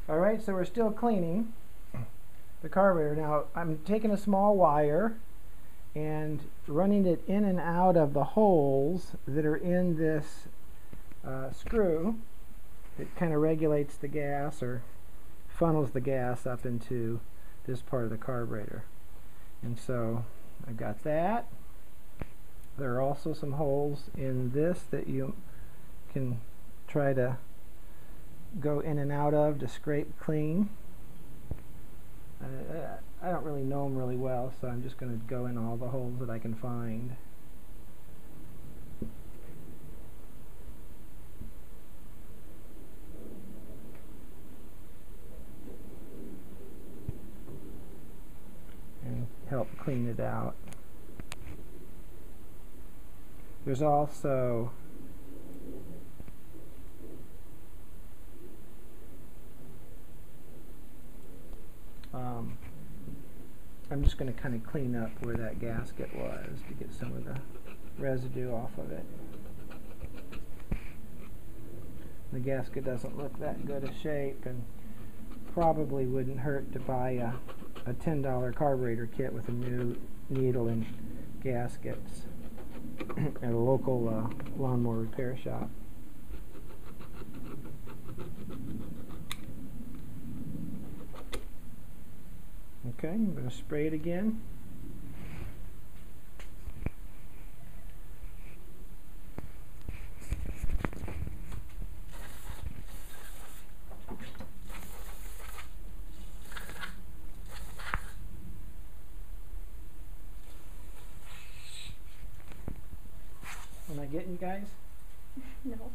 Alright, so we're still cleaning the carburetor. Now I'm taking a small wire and running it in and out of the holes that are in this screw. It kind of regulates the gas or funnels the gas up into this part of the carburetor. And so I've got that. There are also some holes in this that you can try to go in and out of to scrape clean. I don't really know them really well, so I'm just going to go in all the holes that I can find. And help clean it out. There's also I'm just going to kind of clean up where that gasket was to get some of the residue off of it. The gasket doesn't look that good a shape, and probably wouldn't hurt to buy a $10 carburetor kit with a new needle and gaskets at a local lawnmower repair shop. Okay, I'm going to spray it again. Am I getting you guys? No.